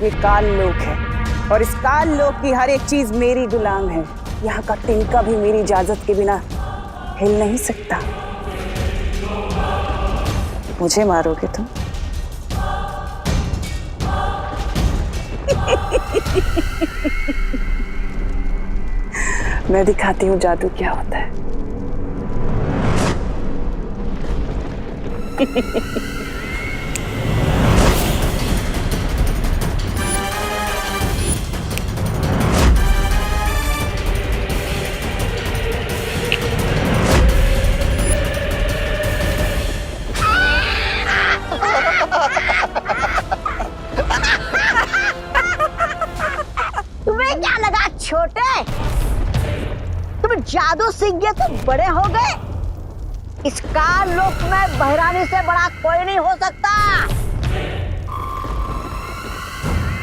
ये काल लोक है और इस काल लोक की हर एक चीज मेरी गुलाम है। यहाँ का तिनका भी मेरी इजाजत के बिना हिल नहीं सकता। मुझे मारोगे तुम? मैं दिखाती हूँ जादू क्या होता है। तुम्हें क्या लगा छोटे? तुम जादू सीख गए तो बड़े हो गए। इस काल लोक में बहरानी से बड़ा कोई नहीं हो सकता।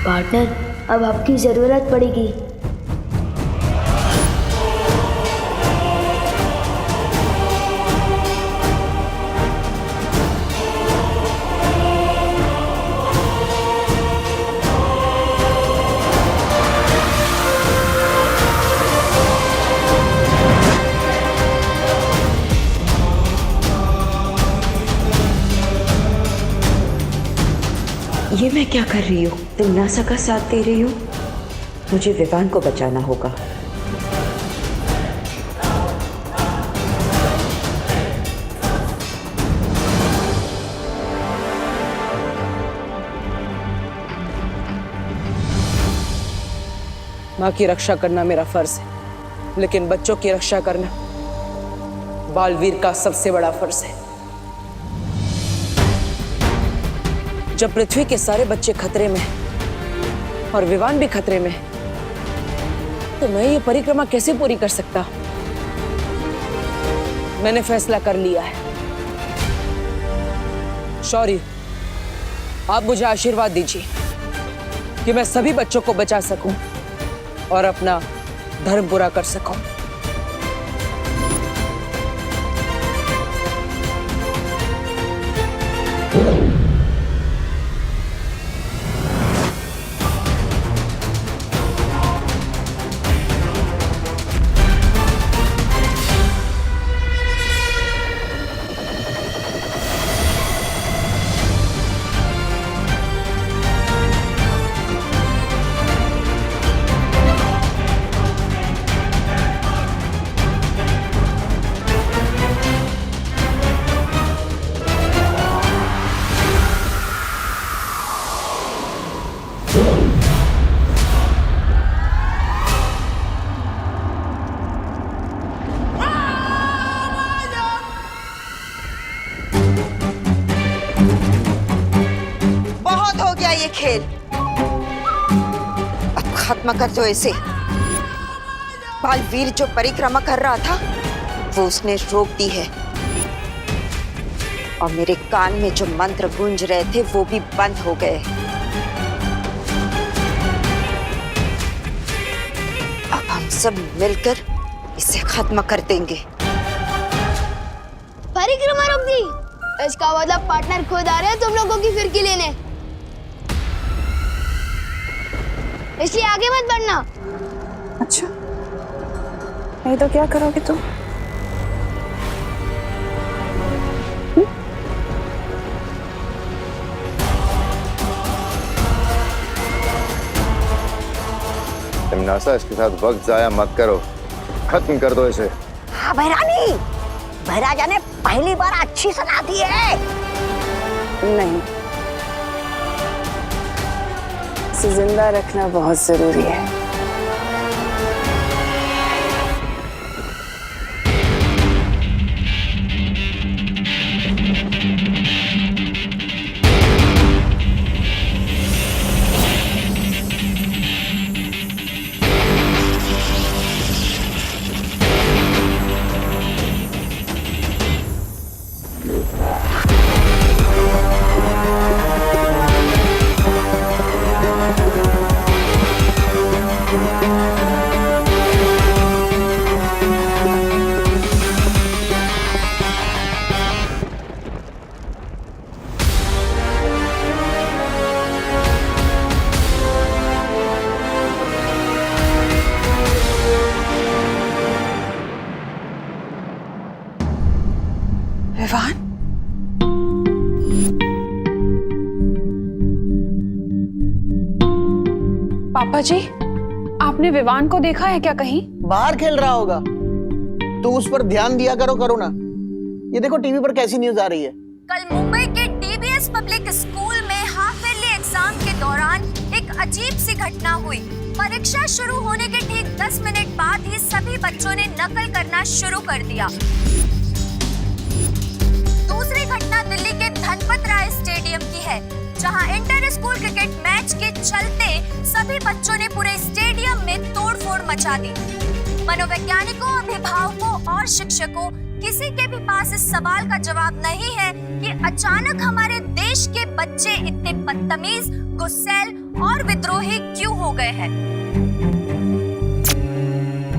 पार्टनर, अब आपकी जरूरत पड़ेगी। ये मैं क्या कर रही हूँ? तिमनासा का साथ दे रही हूँ। मुझे विवान को बचाना होगा। माँ की रक्षा करना मेरा फर्ज है, लेकिन बच्चों की रक्षा करना बालवीर का सबसे बड़ा फर्ज है। जब पृथ्वी के सारे बच्चे खतरे में हैं और विवान भी खतरे में है, तो मैं ये परिक्रमा कैसे पूरी कर सकता? मैंने फैसला कर लिया है। शौर्य, आप मुझे आशीर्वाद दीजिए कि मैं सभी बच्चों को बचा सकूं और अपना धर्म पूरा कर सकूं। ये खेल अब खत्म कर दो इसे। बालवीर जो परिक्रमा कर रहा था वो उसने रोक दी है, और मेरे कान में जो मंत्र गूंज रहे थे वो भी बंद हो गए। अब हम सब मिलकर इसे खत्म कर देंगे। परिक्रमा रोक दी? इसका मतलब पार्टनर खुद आ रहे हैं तुम लोगों की फिरकी लेने, इसलिए आगे मत बढ़ना। अच्छा, नहीं तो क्या करोगे तुम? तिमनासा, इसके साथ वक्त जाया मत करो, खत्म कर दो इसे। हाँ बहरानी, बहराजा ने पहली बार अच्छी सलाह दी है। नहीं, इसे जिंदा रखना बहुत जरूरी है। पापा जी, आपने विवान को देखा है क्या कहीं? बाहर खेल रहा होगा। तो उस पर ध्यान दिया करो ना। ये देखो टीवी पर कैसी न्यूज आ रही है। कल मुंबई के डीबीएस पब्लिक स्कूल में हाफ ईयरली एग्जाम के दौरान एक अजीब सी घटना हुई। परीक्षा शुरू होने के ठीक 10 मिनट बाद ही सभी बच्चों ने नकल करना शुरू कर दिया। दूसरी घटना दिल्ली के धनपत राय स्टेडियम की है, जहां इंटर स्कूल क्रिकेट मैच के चलते सभी बच्चों ने पूरे स्टेडियम में तोड़फोड़ मचा दी। मनोवैज्ञानिकों, अभिभावकों और शिक्षकों, किसी के भी पास इस सवाल का जवाब नहीं है कि अचानक हमारे देश के बच्चे इतने बदतमीज, गुस्सैल और विद्रोही क्यों हो गए हैं।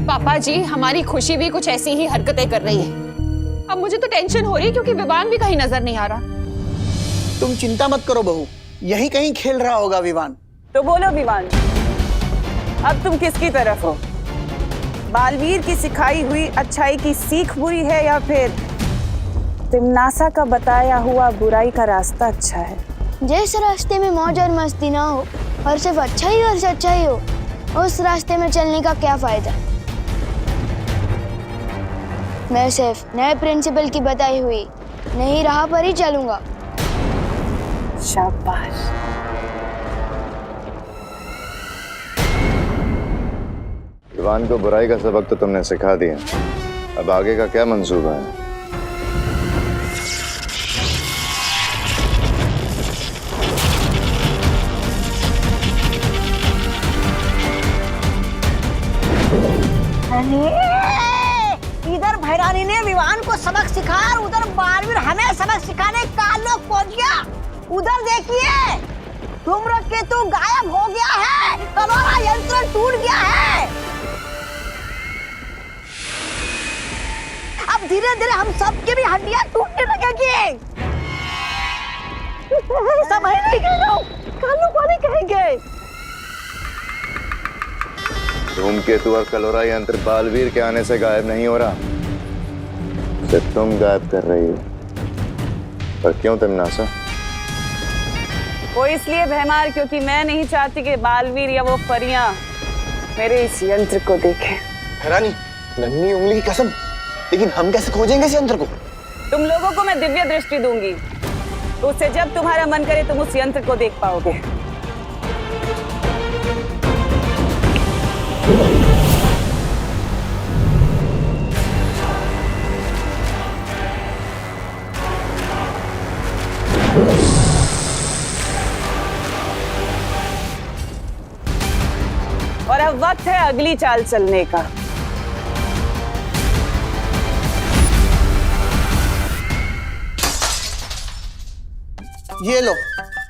पापा जी, हमारी खुशी भी कुछ ऐसी ही हरकतें कर रही है। अब मुझे तो टेंशन हो रही है क्योंकि विवान भी कहीं नजर नहीं आ रहा। तुम चिंता मत करो बहू, यही कहीं खेल रहा होगा विवान। तो बोलो विवान, अब तुम किसकी तरफ हो? बालवीर की सिखाई हुई अच्छाई की सीख बुरी है या फिर तिमनासा का बताया हुआ बुराई का रास्ता अच्छा है? जिस रास्ते में मौज और मस्ती ना हो और सिर्फ अच्छा ही और सच्चाई हो, उस रास्ते में चलने का क्या फायदा। मैं सिर्फ नए प्रिंसिपल की बताई हुई नई राह पर ही चलूंगा। शाबाश। विवान को बुराई का सबक तो तुमने सिखा दिया, अब आगे का क्या मंसूबा है? इधर भैरानी ने विवान को सबक सिखाया और उधर बालवीर हमें सबक सिखाने का लोग पहुंच गया। उधर देखिए, धूम्रकेतु गायब हो गया है, कलोरा यंत्र टूट गया है। अब धीरे धीरे हम सबकी भी हड्डियां टूटने लगेगी। समझ नहीं गए, कालू को नहीं कहेंगे। धूमकेतु और कलोरा यंत्र बालवीर के आने से गायब नहीं हो रहा, तो तुम गायब कर रही हो। पर क्यों तिमनासा? वो इसलिए भैमार क्योंकि मैं नहीं चाहती कि बालवीर या वो परियां मेरे इस यंत्र को देखें। रानी, नन्ही उंगली की कसम, लेकिन हम कैसे खोजेंगे इस यंत्र को? तुम लोगों को मैं दिव्य दृष्टि दूंगी, तो उससे जब तुम्हारा मन करे तुम उस यंत्र को देख पाओगे। और अब वक्त है अगली चाल चलने का। ये लो,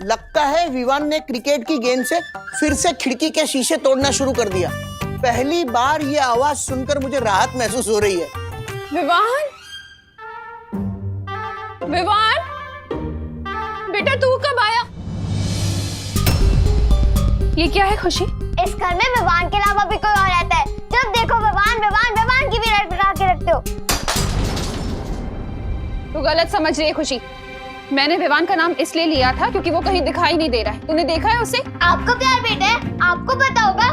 लगता है विवान ने क्रिकेट की गेंद से फिर से खिड़की के शीशे तोड़ना शुरू कर दिया। पहली बार ये आवाज सुनकर मुझे राहत महसूस हो रही है। विवान, विवान, बेटा तू कब आया? ये क्या है खुशी? इस घर में विवान के अलावा भी कोई और रहता है। जब देखो विवान विवान विवान की भी रट बना के रखते हो। तू गलत समझ रही है खुशी। मैंने विवान का नाम इसलिए लिया था क्योंकि वो कहीं दिखाई नहीं दे रहा है। तूने देखा है उसे? आपको प्यार बेटा है, आपको पता होगा।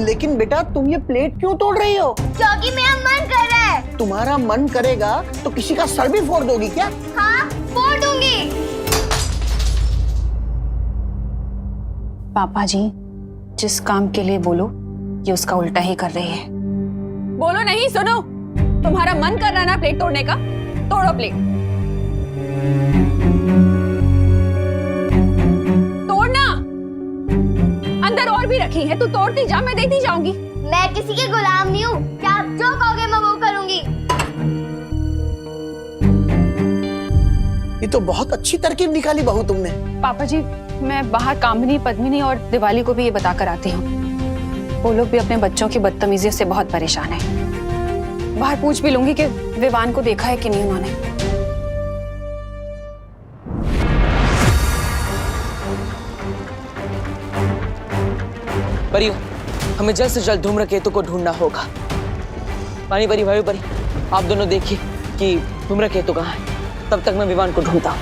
लेकिन बेटा तुम ये प्लेट क्यों तोड़ रही हो? क्योंकि मेरा मन कर रहा है। तुम्हारा मन करेगा तो किसी का सर भी फोड़ दोगी क्या? हाँ, फोड़ दूंगी। पापा जी, जिस काम के लिए बोलो ये उसका उल्टा ही कर रही है। बोलो नहीं, सुनो। तुम्हारा मन कर रहा है ना प्लेट तोड़ने का? तोड़ो प्लेट। तोड़ना। अंदर और भी रखी है, तू तोड़ती जा, मैं देखती जाऊंगी। मैं किसी के गुलाम नहीं हूँ, क्या आप जो कहोगे मैं वो करूंगी। ये तो बहुत अच्छी तरकीब निकाली बहू तुमने। पापा जी, मैं बाहर कामिनी, पद्मिनी और दिवाली को भी ये बता कर आती हूँ। वो लोग भी अपने बच्चों की बदतमीजी से बहुत परेशान हैं। बाहर पूछ भी लूंगी कि विवान को देखा है कि नहीं उन्होंने। परियो, हमें जल्द से जल्द धूम्रकेतु को ढूंढना होगा। पानी परी, भाई परी, आप दोनों देखिए कि धूम्रकेतु कहाँ है। तब तक मैं विवान को ढूंढता हूँ।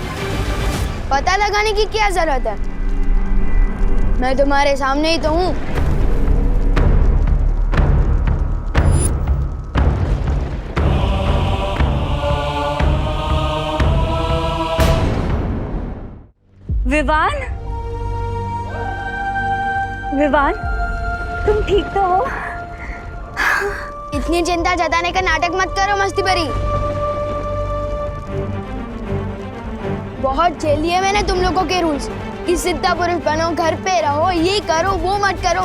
पता लगाने की क्या जरूरत है? मैं तुम्हारे सामने ही तो हूँ। विवान, विवान, तुम ठीक तो हो? इतनी चिंता जताने का नाटक मत करो मस्ती परी। बहुत झेल लिए मैंने तुम लोगों के रूल्स कि सिद्धा पुरुष बनो, घर पे रहो, ये करो वो मत करो।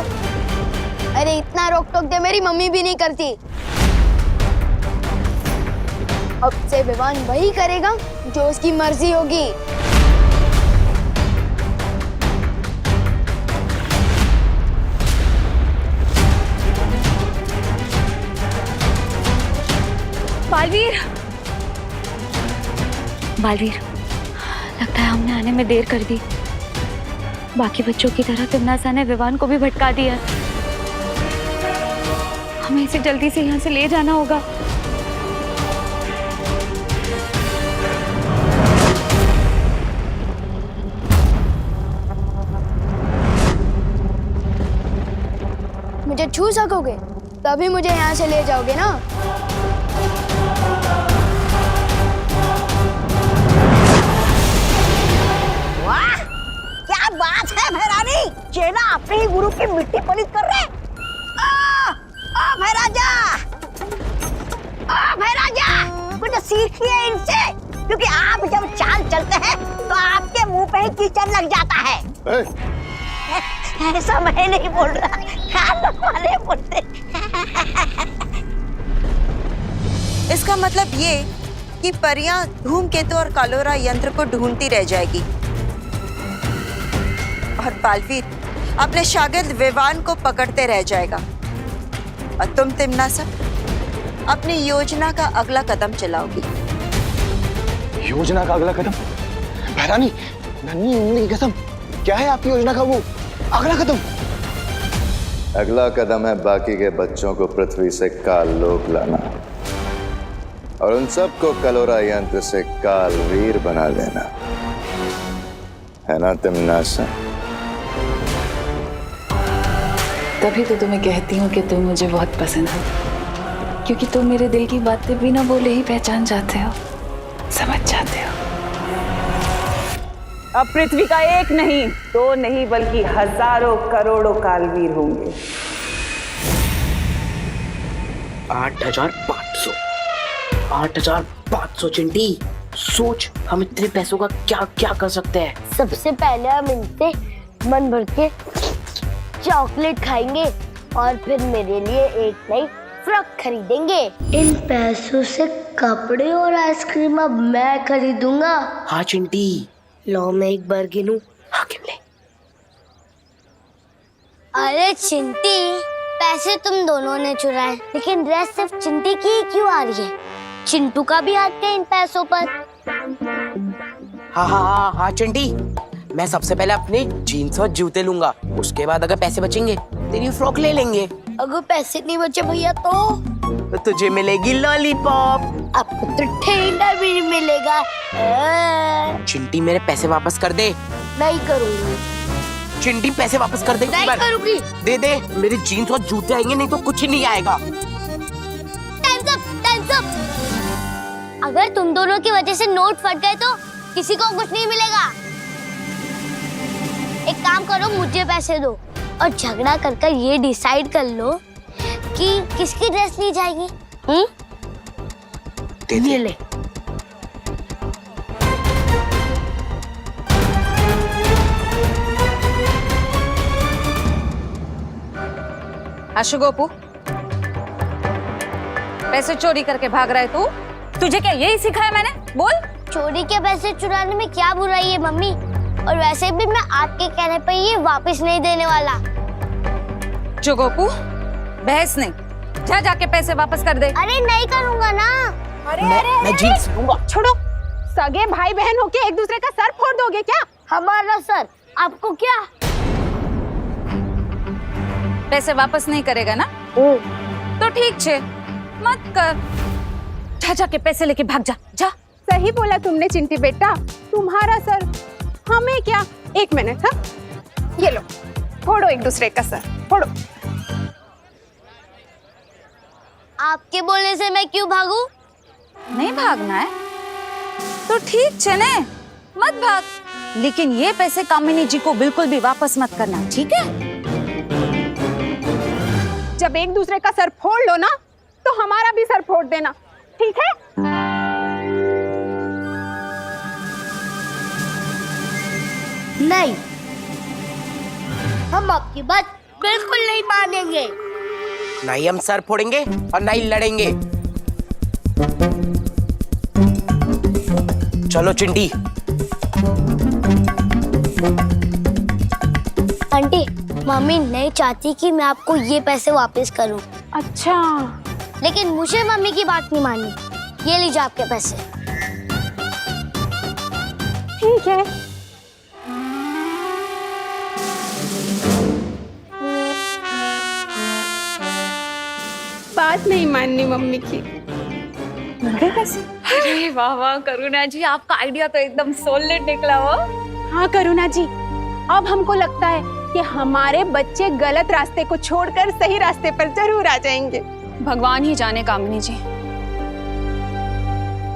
अरे इतना रोक टोक दे मेरी मम्मी भी नहीं करती। अब से विवान वही करेगा जो उसकी मर्जी होगी। बालवीर, बालवीर, लगता है हमने आने में देर कर दी। बाकी बच्चों की तरह तिमनासा ने विवान को भी भटका दिया। हमें इसे जल्दी से यहाँ से ले जाना होगा। मुझे छू सकोगे तभी मुझे यहाँ से ले जाओगे ना। वाह, क्या बात है भैरानी, चेला अपने ही गुरु की मिट्टी पलित कर रहे। ओ भैराजा, ओ भैराजा, कुछ सीखिए इनसे, क्योंकि आप जब चाल चलते हैं तो आपके मुंह पे ही कीचड़ लग जाता है। ऐसा मैं नहीं बोल रहा, खान लोग वाले बोलते। इसका मतलब ये कि परियां धूमकेतु और कालोरा यंत्र को ढूंढती रह जाएगी और बालवीर अपने शागिर्द विवान को पकड़ते रह जाएगा और तुम तिमनासा अपनी योजना का अगला कदम चलाओगी। योजना का अगला कदम? भैरानी, नन्ही उंगली की कसम, क्या है आपकी योजना का वो अगला कदम? अगला कदम है बाकी के बच्चों को पृथ्वी से काल लोक लाना और उन सबको कलोरा यंत्र से कालवीर बना देना, है ना तिमनासा? तभी तो तुम्हें कहती हूँ कि तुम मुझे बहुत पसंद हो, क्योंकि तुम मेरे दिल की बातें बिना बोले ही पहचान जाते हो, समझ जाते हो। अब पृथ्वी का एक नहीं, दो नहीं, बल्कि हजारों करोड़ों कालवीर होंगे। 8,500 8,500 चिंटी, सोच हम इतने पैसों का क्या क्या कर सकते हैं। सबसे पहले हम इनसे मन भर के चॉकलेट खाएंगे और फिर मेरे लिए एक नई फ्रॉक खरीदेंगे। इन पैसों से कपड़े और आइसक्रीम अब मैं खरीदूंगा। हाँ चिंटी, लो मैं एक बार गिनूं। हाँ गिन ले। अरे चिंटी, पैसे तुम दोनों ने चुराए, लेकिन ड्रेस सिर्फ चिंटी की ही क्यों आ रही है? चिंटू का भी हाथ है इन पैसों पर। हाँ हाँ हाँ हाँ चिंटी, मैं सबसे पहले अपने जीन्स और जूते लूंगा, उसके बाद अगर पैसे बचेंगे तेरी फ्रॉक ले लेंगे। अगर पैसे नहीं बचे भैया तो तुझे मिलेगी लॉलीपॉप। आपको तो ठेंगा भी नहीं मिलेगा। चिंटी मेरे पैसे वापस कर दे। नहीं करूंगी। चिंटी पैसे वापस कर दे। नहीं करूंगी। दे दे, मेरे जीन्स और जूते आएंगे, नहीं तो कुछ नहीं आएगा। Times up. अगर तुम दोनों की वजह से नोट फट गए तो किसी को कुछ नहीं मिलेगा। एक काम करो, मुझे पैसे दो और झगड़ा कर ये डिसाइड कर लो कि किसकी ड्रेस ली जाएगी। ये ले। अशुगोपू, पैसे चोरी करके भाग रहा है तू? तुझे क्या यही सिखाया मैंने? बोल। चोरी के पैसे चुराने में क्या बुराई है मम्मी? और वैसे भी मैं आपके कहने पर ये वापस नहीं देने वाला। जोगोपू, बहस नहीं, जा जाके पैसे वापस कर दे। अरे नहीं करूंगा ना। मैं जीन्स लूंगा। छोड़ो, सगे भाई बहन होके एक दूसरे का सर फोड़ दोगे क्या? हमारा सर आपको क्या? पैसे वापस नहीं करेगा ना? तो ठीक है, मत कर। जा जाके पैसे लेके भाग जा। जा। सही बोला तुमने चिंटी बेटा, तुम्हारा सर हमें क्या, 1 मिनट। हाँ, ये लो, फोड़ो एक दूसरे का सर, फोड़ो। आपके बोलने से मैं क्यों भागूं? नहीं भागना है तो ठीक चले, मत भाग, लेकिन ये पैसे कामिनी जी को बिल्कुल भी वापस मत करना, ठीक है? जब एक दूसरे का सर फोड़ लो ना, तो हमारा भी सर फोड़ देना, ठीक है? नहीं, हम आपकी बात बिल्कुल नहीं मानेंगे। नहीं हम सर फोड़ेंगे और नहीं लड़ेंगे। चलो चिंटी। आंटी, मम्मी नहीं चाहती कि मैं आपको ये पैसे वापस करूं। अच्छा, लेकिन मुझे मम्मी की बात नहीं माननी। ये लीजिए आपके पैसे। ठीक है। बात नहीं माननी मम्मी की। अरे वाह वाह करुणा जी, आपका आइडिया तो एकदम सॉलिड निकला हो। हाँ करुणा जी, अब हमको लगता है कि हमारे बच्चे गलत रास्ते को छोड़कर सही रास्ते पर जरूर आ जाएंगे। भगवान ही जाने कामिनी जी,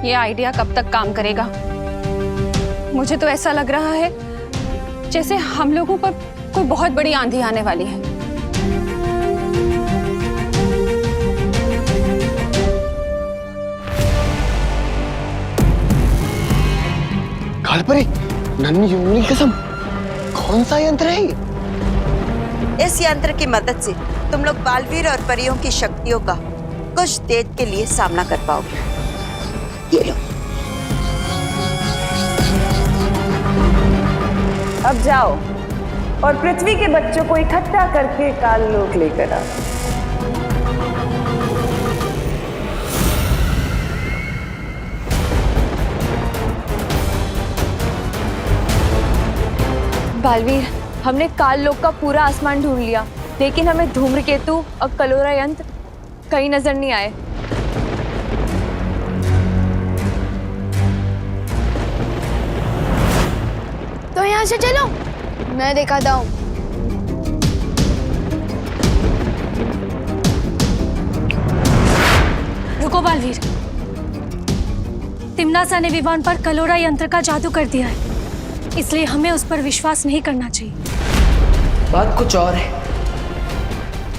ये आइडिया कब तक काम करेगा। मुझे तो ऐसा लग रहा है जैसे हम लोगों पर कोई बहुत बड़ी आंधी आने वाली है। कालपरी, नन्ही उंगली की कसम, कौन सा यंत्र है ये? इस यंत्र की मदद से तुम लोग बालवीर और परियों की शक्तियों का कुछ देर के लिए सामना कर पाओगे। ये लो। अब जाओ और पृथ्वी के बच्चों को इकट्ठा करके काललोक लेकर आओ। बालवीर, हमने काल लोक का पूरा आसमान ढूंढ लिया, लेकिन हमें धूम्रकेतु और कलोरा यंत्र कहीं नजर नहीं आए। तो यहाँ से चलो, मैं दिखाता हूँ। रुको बालवीर, तिम्नासा ने विवान पर कलोरा यंत्र का जादू कर दिया है, इसलिए हमें उस पर विश्वास नहीं करना चाहिए। बात कुछ और है,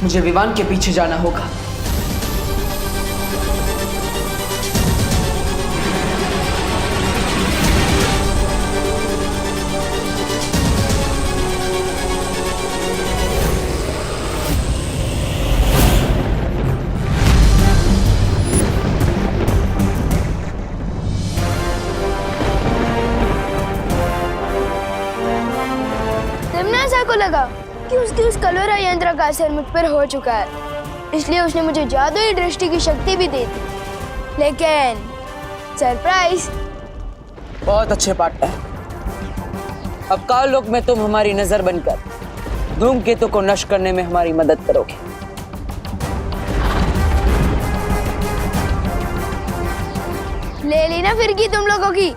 मुझे विवान के पीछे जाना होगा। तिम्नासा को लगा कि उसकी उस कलोरा यंत्र का असर मुझ पर हो चुका है, इसलिए उसने मुझे जादुई दृष्टि की शक्ति भी दे दी। लेकिन सरप्राइज। बहुत अच्छे पार्टनर, अब काललोक में तुम हमारी नजर बनकर धूमकेतु को नष्ट करने में हमारी मदद करोगे। ले ली ना फिरकी तुम लोगों की।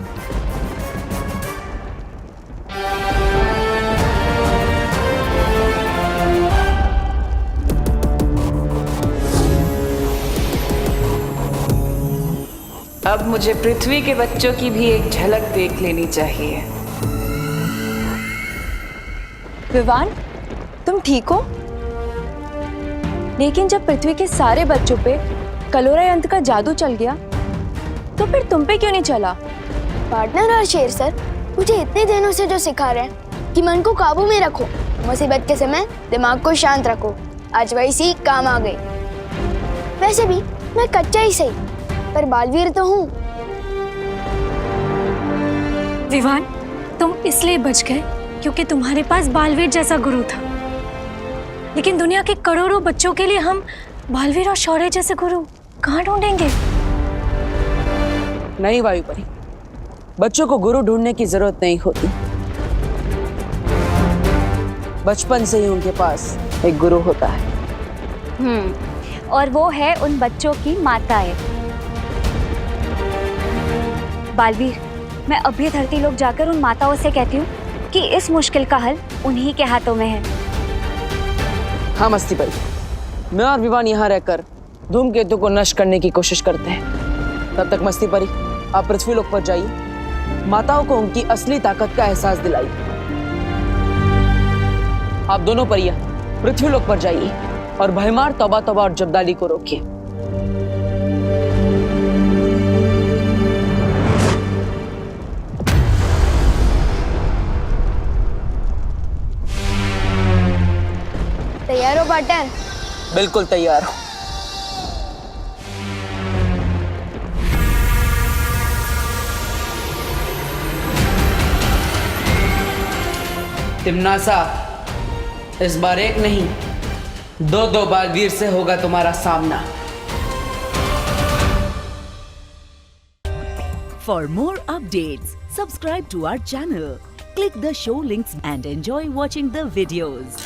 अब मुझे पृथ्वी के बच्चों की भी एक झलक देख लेनी चाहिए। विवान, तुम ठीक हो? लेकिन जब पृथ्वी के सारे बच्चों पे कलोरा यंत्र का जादू चल गया, तो फिर तुम पे क्यों नहीं चला? पार्टनर और शेर सर मुझे इतने दिनों से जो सिखा रहे हैं कि मन को काबू में रखो, मुसीबत के समय दिमाग को शांत रखो, आज वही सीख काम आ गई। वैसे भी मैं कच्चा ही सही, पर बालवीर तो हूँ। विवान, तुम इसलिए बच गए क्योंकि तुम्हारे पास बालवीर जैसा गुरु था, लेकिन दुनिया के करोड़ों बच्चों के लिए हम बालवीर और शौर्य जैसे गुरु कहाँ ढूंढेंगे? नहीं वायुपरी, बच्चों को गुरु ढूंढने की जरूरत नहीं होती। बचपन से ही उनके पास एक गुरु होता है। और वो है उन बच्चों की माताएं। बालवीर, मैं अभी धरती लोक जाकर उन माताओं से कहती हूँ कि इस मुश्किल का हल उन्हीं के हाथों में है। हाँ मस्ती भाई, मैं और विवान यहाँ रहकर धूमकेतु को नष्ट करने की कोशिश करते हैं। तब तक मस्ती परी, आप पृथ्वीलोक पर जाइए, माताओं को उनकी असली ताकत का एहसास दिलाइए। आप दोनों परियां पृथ्वीलोक पर जाइए और भयमार तौबा तौबा और जब्दाली को रोकिए। तैयार हो पार्टनर? बिल्कुल तैयार हो। तिमनासा, इस बार एक नहीं दो बालवीर से होगा तुम्हारा सामना। For more updates, subscribe to our channel, click the show links and enjoy watching the videos.